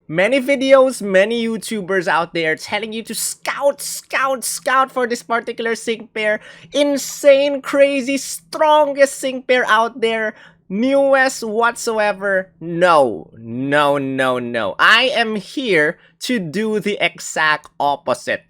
Many videos, many YouTubers out there telling you to scout for this particular sync pair. Insane, crazy, strongest sync pair out there. Newest whatsoever. No, no, no, no. I am here to do the exact opposite.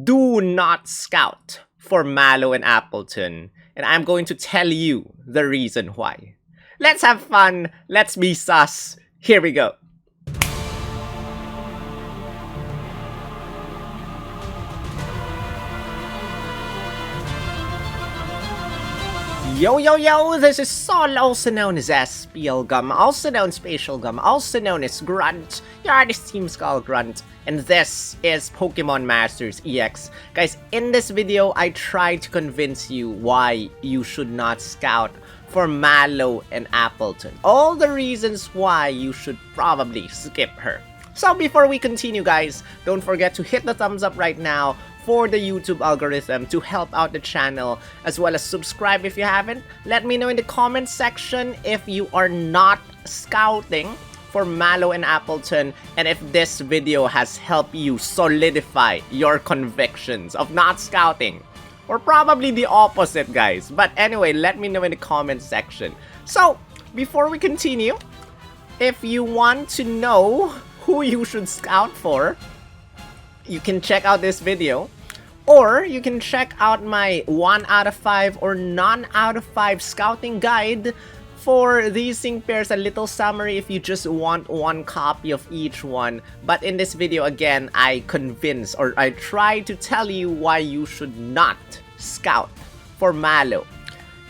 Do not scout for Mallow and Appletun. And I'm going to tell you the reason why. Let's have fun. Let's be sus. Here we go. Yo, this is Sol, also known as Spielgum, also known as Spatial Gum, also known as Grunt, your Team Skull Grunt, and this is Pokemon Masters EX. Guys, in this video, I tried to convince you why you should not scout for Mallow and Appletun. All the reasons why you should probably skip her. So before we continue, guys, don't forget to hit the thumbs up right now for the YouTube algorithm to help out the channel, as well as subscribe if you haven't. Let me know in the comments section if you are not scouting for Mallow and Appletun, and if this video has helped you solidify your convictions of not scouting. Or probably the opposite, guys. But anyway, let me know in the comments section. So, before we continue, if you want to know who you should scout for, you can check out this video, or you can check out my 1 out of 5 or none out of 5 scouting guide for these sync pairs, a little summary if you just want one copy of each one. But in this video, again, I try to tell you why you should not scout for Mallow.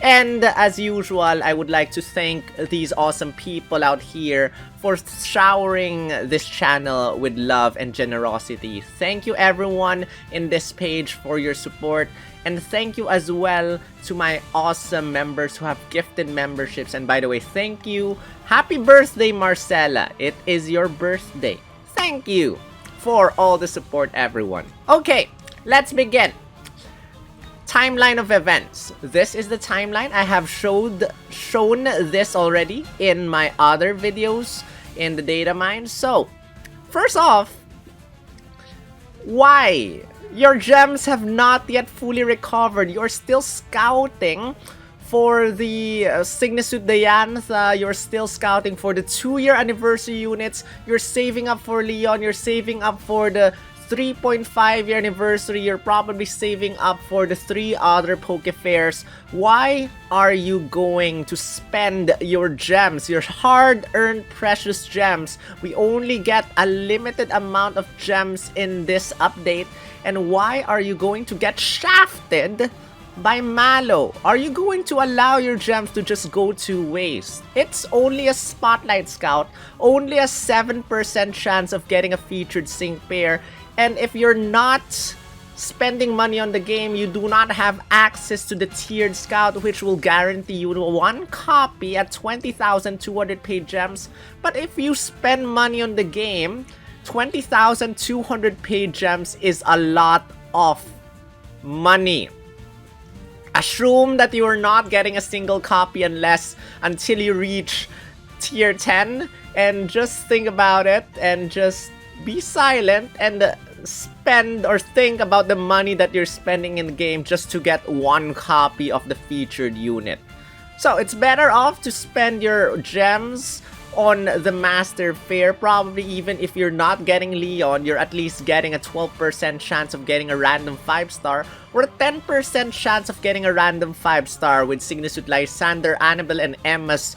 And as usual, I would like to thank these awesome people out here for showering this channel with love and generosity. Thank you everyone in this page for your support. And thank you as well to my awesome members who have gifted memberships. And by the way, thank you. Happy birthday, Marcella. It is your birthday. Thank you for all the support, everyone. Okay, let's begin. Timeline of events. This is the timeline. I have shown this already in my other videos in the Datamine. So, first off, why? Your gems have not yet fully recovered. You're still scouting for the Signisud Diantha. You're still scouting for the 2-year anniversary units. You're saving up for Leon. You're saving up for the 3.5-year anniversary. You're probably saving up for the 3 other Pokefairs. Why are you going to spend your gems, your hard-earned precious gems? We only get a limited amount of gems in this update. And why are you going to get shafted by Mallow? Are you going to allow your gems to just go to waste? It's only a Spotlight Scout, only a 7% chance of getting a featured sync pair. And if you're not spending money on the game, you do not have access to the tiered scout, which will guarantee you 1 copy at 20,200 paid gems. But if you spend money on the game, 20,200 paid gems is a lot of money. Assume that you are not getting a single copy until you reach tier 10, and just think about it and just be silent and spend or think about the money that you're spending in the game just to get 1 copy of the featured unit. So it's better off to spend your gems on the Master Fair. Probably even if you're not getting Leon, you're at least getting a 12% chance of getting a random 5-star, or a 10% chance of getting a random 5-star with Signisud Lysander, Annabelle, and Emma's,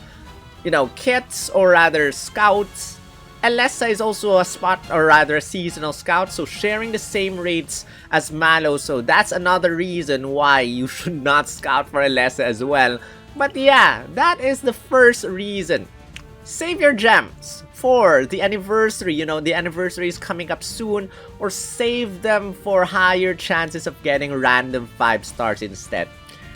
kits, or rather scouts. Alessa is also a seasonal scout, so sharing the same rates as Mallow, so that's another reason why you should not scout for Alessa as well. But yeah, that is the first reason. Save your gems for the anniversary, the anniversary is coming up soon, or save them for higher chances of getting random 5-stars instead.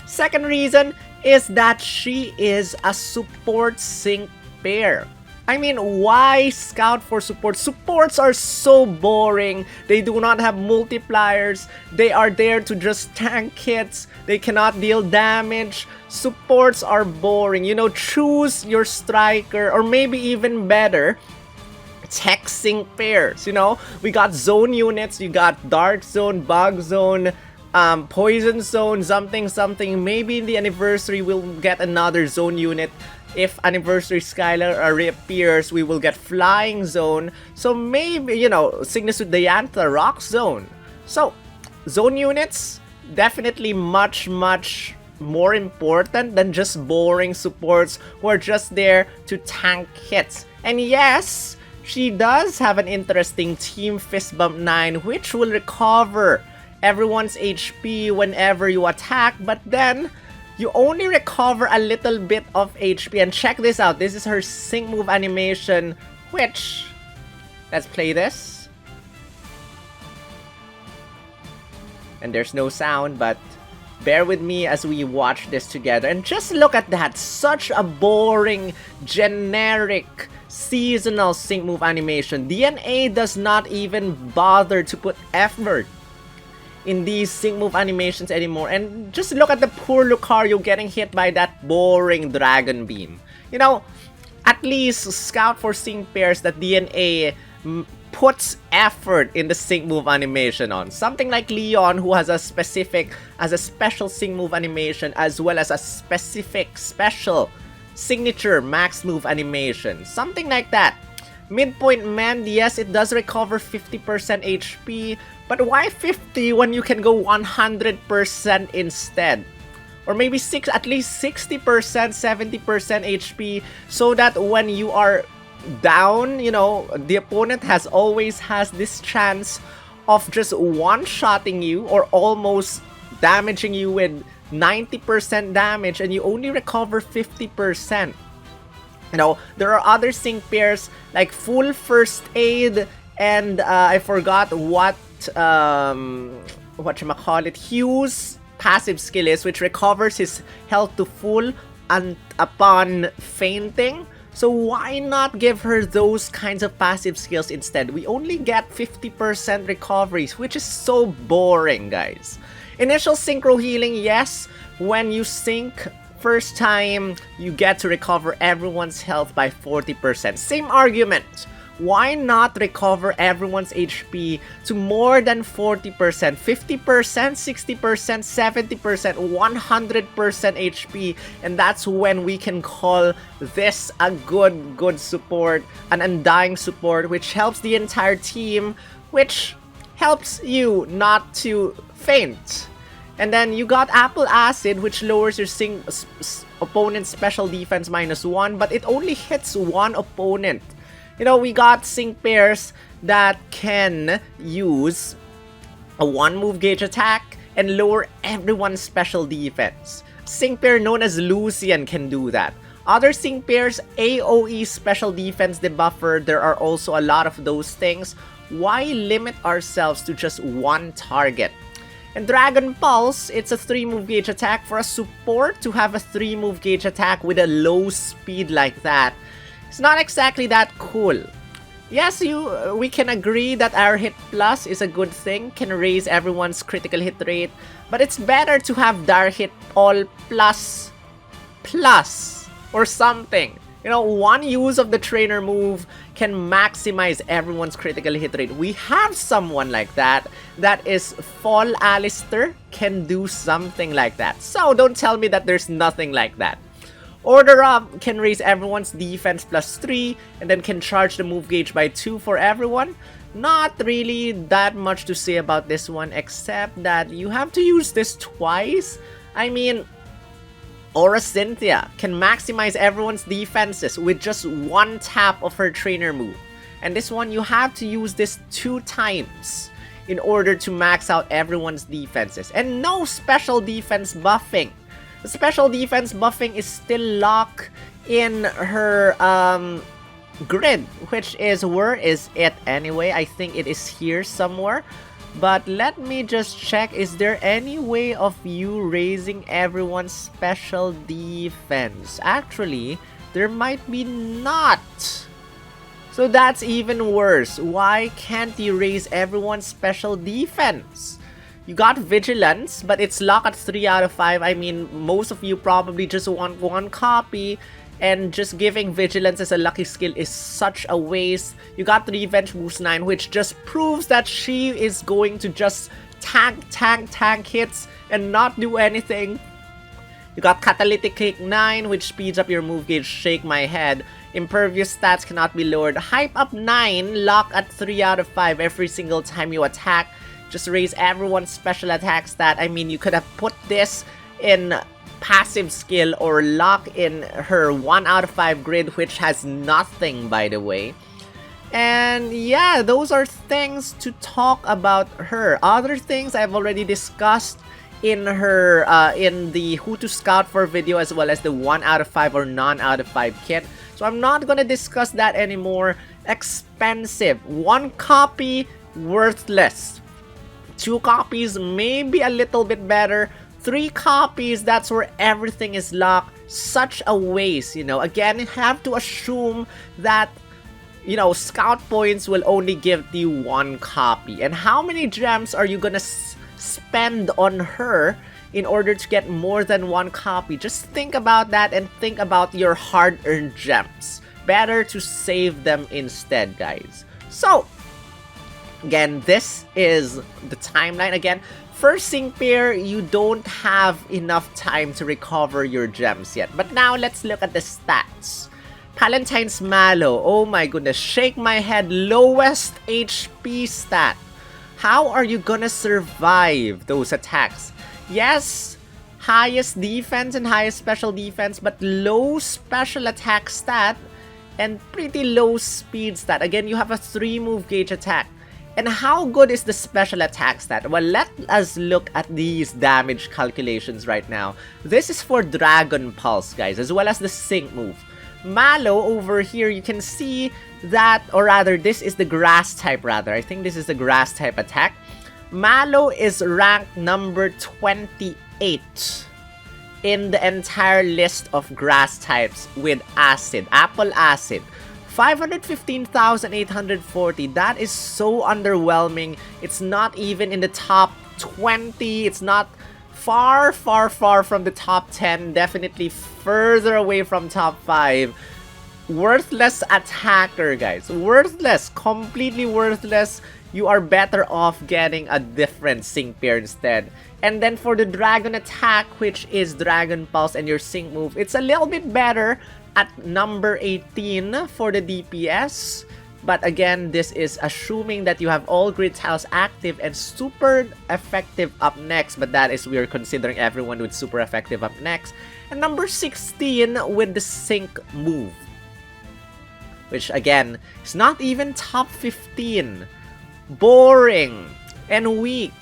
Second reason is that she is a support sync pair. I mean, why scout for support? Supports are so boring. They do not have multipliers. They are there to just tank hits. They cannot deal damage. Supports are boring. Choose your striker, or maybe even better, tech sync pairs. You know, we got zone units, you got dark zone, bug zone, poison zone, something something. Maybe in the anniversary we'll get another zone unit. If anniversary Skylar reappears, we will get flying zone. So maybe, you know, Cygnus with Diantha, rock zone. So zone units definitely much more important than just boring supports who are just there to tank hits. And yes, she does have an interesting team Fist Bump 9, which will recover everyone's HP whenever you attack, but then you only recover a little bit of HP. And check this out, this is her sync move animation, which, let's play this. And there's no sound, but bear with me as we watch this together. And just look at that, such a boring, generic, seasonal sync move animation. DNA does not even bother to put effort in these sync move animations anymore. And just look at the poor Lucario getting hit by that boring Dragon Beam. You know, at least scout for sync pairs that DNA puts effort in the sync move animation on. Something like Leon, who has a special sync move animation, as well as a special signature max move animation. Something like that. Midpoint Mend, yes, it does recover 50% HP, but why 50 when you can go 100% instead? Or maybe at least 60%, 70% HP, so that when you are down, you know, the opponent always has this chance of just one-shotting you or almost damaging you with 90% damage, and you only recover 50%. You know, there are other sync pairs like full first aid and I forgot what Hugh's passive skill is, which recovers his health to full upon fainting. So why not give her those kinds of passive skills instead? We only get 50% recoveries, which is so boring, guys. Initial synchro healing, yes, when you sync first time, you get to recover everyone's health by 40%. Same argument. Why not recover everyone's HP to more than 40%, 50%, 60%, 70%, 100% HP, and that's when we can call this a good support, an undying support, which helps the entire team, which helps you not to faint. And then you got Apple Acid, which lowers your opponent's special defense -1, but it only hits one opponent. You know, we got sync pairs that can use a 1-move gauge attack and lower everyone's special defense. Sync pair known as Lucian can do that. Other sync pairs, AoE special defense debuffer, there are also a lot of those things. Why limit ourselves to just one target? And Dragon Pulse, it's a 3-move gauge attack. For a support to have a 3-move gauge attack with a low speed like that, it's not exactly that cool. Yes, we can agree that our hit plus is a good thing, can raise everyone's critical hit rate, but it's better to have Dar hit all plus or something. You know, one use of the trainer move can maximize everyone's critical hit rate. We have someone like that. That is Fall Alistair, can do something like that. So don't tell me that there's nothing like that. Order Up can raise everyone's defense +3 and then can charge the move gauge by 2 for everyone. Not really that much to say about this one, except that you have to use this twice. I mean, Aura Cynthia can maximize everyone's defenses with just one tap of her trainer move. And this one, you have to use this 2 times in order to max out everyone's defenses. And no special defense buffing. The special defense buffing is still locked in her grid, which is, where is it anyway? I think it is here somewhere. But let me just check, is there any way of you raising everyone's special defense? Actually, there might be not. So that's even worse. Why can't you raise everyone's special defense? You got Vigilance, but it's locked at 3 out of 5. I mean, most of you probably just want one copy. And just giving Vigilance as a lucky skill is such a waste. You got the Revenge boost 9, which just proves that she is going to just tank hits and not do anything. You got Catalytic Kick 9, which speeds up your move gauge, Shake My Head. Impervious stats cannot be lowered. Hype Up 9, lock at 3 out of 5 every single time you attack. Just raise everyone's special attack stat. I mean, you could have put this in passive skill or lock in her 1 out of 5 grid, which has nothing, by the way. And yeah, those are things to talk about her. Other things I've already discussed in her in the Who to Scout For video, as well as the 1 out of 5 or none out of 5 kit. So I'm not gonna discuss that anymore. Expensive. 1 copy, worthless. 2 copies, maybe a little bit better. 3 copies, that's where everything is locked. Such a waste, you know. Again, you have to assume that, you know, scout points will only give you 1 copy. And how many gems are you gonna spend on her in order to get more than 1 copy? Just think about that and think about your hard-earned gems. Better to save them instead, guys. So, again, this is the timeline. Again, first sync pair, you don't have enough time to recover your gems yet. But now, let's look at the stats. Palentine's Mallow, oh my goodness, Shake My Head, lowest HP stat. How are you gonna survive those attacks? Yes, highest defense and highest special defense, but low special attack stat and pretty low speed stat. Again, you have a 3 move gauge attack. And how good is the special attack stat? Well, let us look at these damage calculations right now. This is for Dragon Pulse, guys, as well as the Sync move. Mallow over here, you can see that, or rather, this is the grass type, rather. I think this is the grass type attack. Mallow is ranked number 28 in the entire list of grass types with acid, apple acid. 515,840. That is so underwhelming. It's not even in the top 20. It's not far from the top 10. Definitely further away from top 5. Worthless attacker, guys. Worthless. Completely worthless. You are better off getting a different sync pair instead. And then for the dragon attack, which is Dragon Pulse and your sync move, it's a little bit better at number 18 for the DPS. But again, this is assuming that you have all grid tiles active and super effective up next. But that is, we are considering everyone with super effective up next. And number 16 with the sync move, which again is not even top 15. Boring and weak.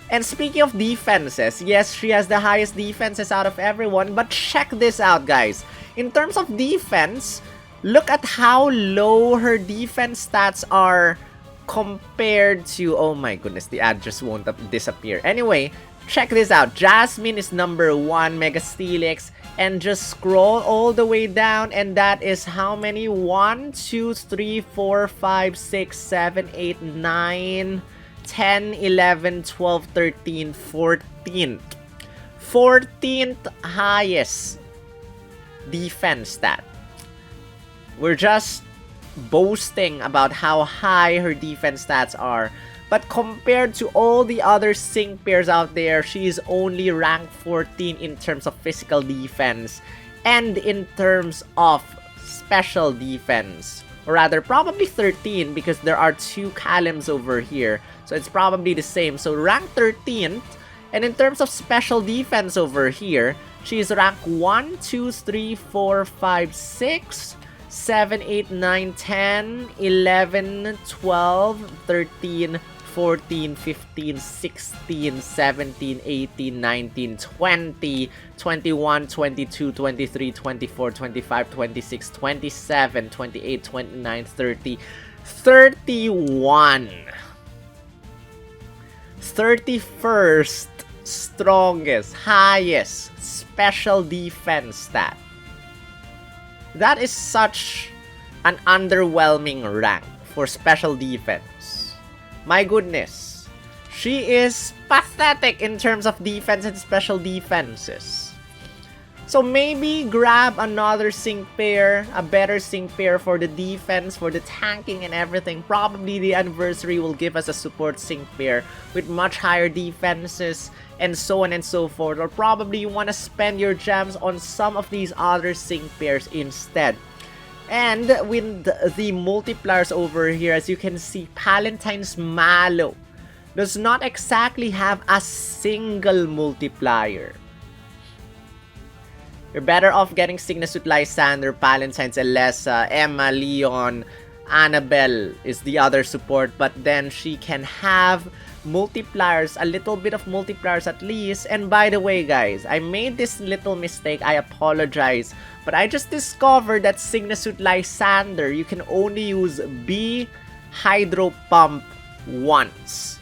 And speaking of defenses, yes, she has the highest defenses out of everyone, but check this out, guys. In terms of defense, look at how low her defense stats are compared to... Oh my goodness, the ad just won't disappear. Anyway, check this out. Jasmine is number 1, Mega Steelix. And just scroll all the way down, and that is how many? 1, 2, 3, 4, 5, 6, 7, 8, 9, 10, 11, 12, 13, 14th. 14th highest defense stat. We're just boasting about how high her defense stats are. But compared to all the other sync pairs out there, she is only ranked 14 in terms of physical defense and in terms of special defense. Or rather, probably 13 because there are 2 columns over here. So it's probably the same. So ranked 13th. And in terms of special defense over here, she is ranked 1, 2, 3, 4, 5, 6, 7, 8, 9, 10, 11, 12, 13, 14, 15, 16, 17, 18, 19, 20, 21, 22, 23, 24, 25, 26, 27, 28, 29, 30, 31. 31st strongest, highest special defense stat. That is such an underwhelming rank for special defense. My goodness. She is pathetic in terms of defense and special defenses. So maybe grab another sync pair, a better sync pair for the defense, for the tanking and everything. Probably the anniversary will give us a support sync pair with much higher defenses and so on and so forth. Or probably you want to spend your gems on some of these other sync pairs instead. And with the multipliers over here, as you can see, Palentine's Mallow does not exactly have a single multiplier. You're better off getting Signa-Suit Lysander, Palentine's Elessa, Emma, Leon, Annabelle is the other support, but then she can have multipliers, a little bit of multipliers at least. And by the way guys, I made this little mistake, I apologize, but I just discovered that Signa-Suit Lysander, you can only use B Hydro Pump once.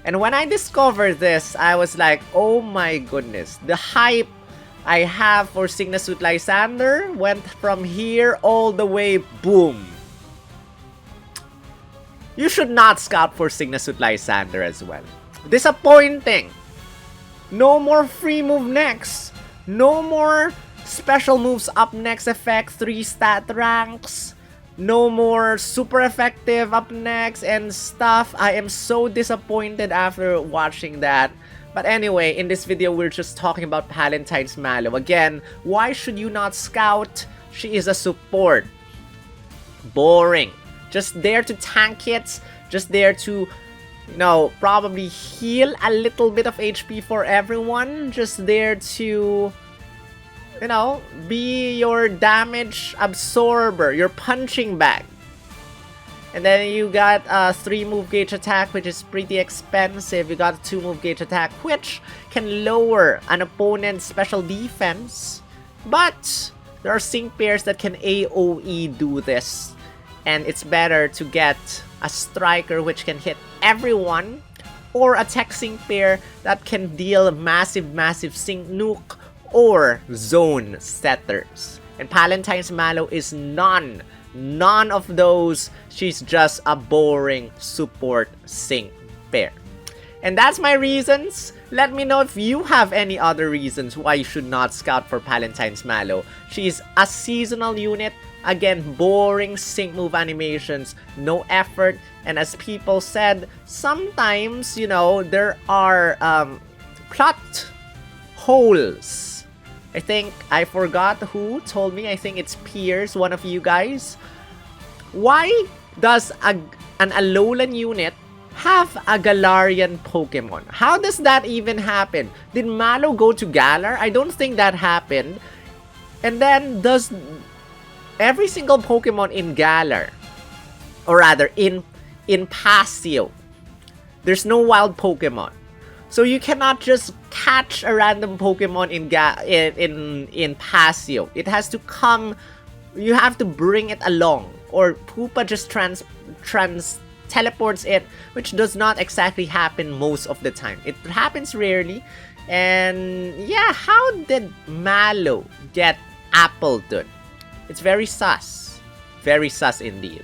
And when I discovered this, I was like, oh my goodness, the hype I have for Signa-Suit Lysander went from here all the way, boom. You should not scout for Signa-Suit Lysander as well. Disappointing. No more free move next. No more special moves up next effect, 3 stat ranks. No more super effective up next and stuff. I am so disappointed after watching that. But anyway, in this video, we're just talking about Palentine's Mallow. Again, why should you not scout? She is a support. Boring. Just there to tank hits. Just there to, you know, probably heal a little bit of HP for everyone. Just there to, you know, be your damage absorber, your punching bag. And then you got a 3-move gauge attack, which is pretty expensive. You got a 2-move gauge attack, which can lower an opponent's special defense. But there are sync pairs that can AoE do this. And it's better to get a striker which can hit everyone, or a tech sync pair that can deal massive sync nuke or zone setters. And Palentine's Mallow is none of those. She's just a boring support sync pair. And that's my reasons. Let me know if you have any other reasons why you should not scout for Palentine's Mallow. She's a seasonal unit. Again, boring sync move animations, no effort. And as people said, sometimes, you know, there are plot holes. I think, I forgot who told me, I think it's Piers, one of you guys. Why does an Alolan unit have a Galarian Pokemon? How does that even happen? Did Mallow go to Galar? I don't think that happened. And then does every single Pokemon in Galar, or rather in Pasio, there's no wild Pokemon. So you cannot just catch a random Pokemon in Pasio. It has to come, you have to bring it along. Or Poopa just teleports it, which does not exactly happen most of the time. It happens rarely. And yeah, how did Mallow get Appletun? It's very sus. Very sus indeed.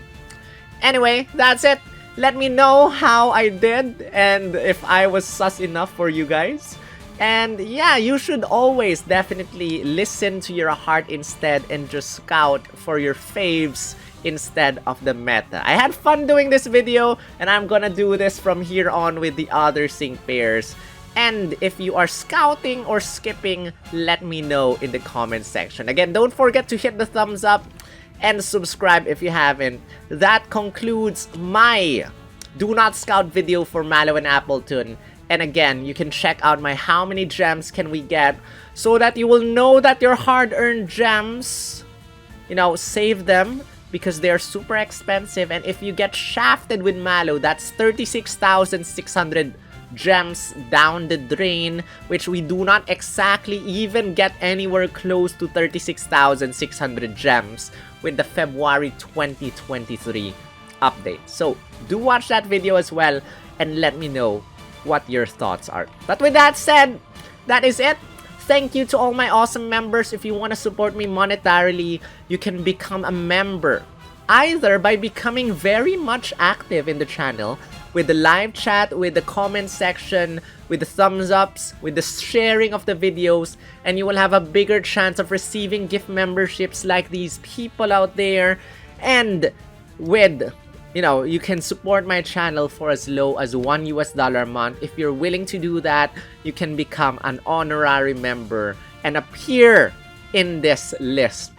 Anyway, that's it. Let me know how I did and if I was sus enough for you guys. And yeah, you should always definitely listen to your heart instead and just scout for your faves instead of the meta. I had fun doing this video and I'm gonna do this from here on with the other sync pairs. And if you are scouting or skipping, let me know in the comment section. Again, don't forget to hit the thumbs up and subscribe if you haven't. That concludes my do not scout video for Mallow and Appletun. And again, you can check out my how many gems can we get so that you will know that your hard-earned gems, you know, save them because they're super expensive. And if you get shafted with Mallow, that's 36,600 gems down the drain, which we do not exactly even get anywhere close to 36,600 gems with the February 2023 update. So do watch that video as well and let me know what your thoughts are. But with that said, that is it. Thank you to all my awesome members. If you want to support me monetarily, you can become a member either by becoming very much active in the channel, with the live chat, with the comment section, with the thumbs ups, with the sharing of the videos, and you will have a bigger chance of receiving gift memberships like these people out there. And with, you know, you can support my channel for as low as $1 a month. If you're willing to do that, you can become an honorary member and appear in this list.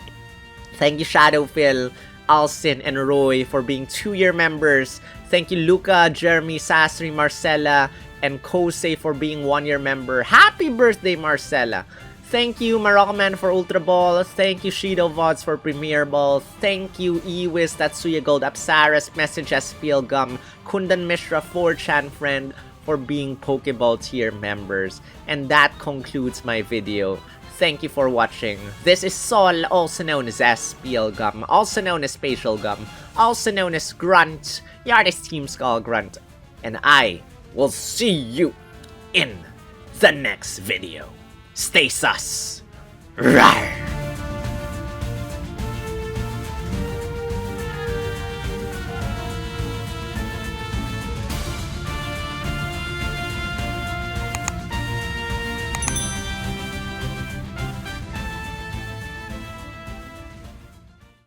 Thank you, Shadowphil, Alcin, and Roy for being 2-year members. Thank you, Luca, Jeremy, Sasri, Marcella, and Kosei for being 1-year member. Happy birthday, Marcella! Thank you, Moroccoman, for Ultra Ball. Thank you, Shido Vods, for Premier Ball. Thank you, Iwis, Tatsuya Gold, Apsaras, Message SPL Gum, Kundan Mishra, 4chan Friend, for being Pokeball tier members. And that concludes my video. Thank you for watching. This is Sol, also known as SPL Gum, also known as Spatial Gum, also known as Grunt. You're this Team Skull Grunt. And I will see you in the next video. Stay sus. Rawr.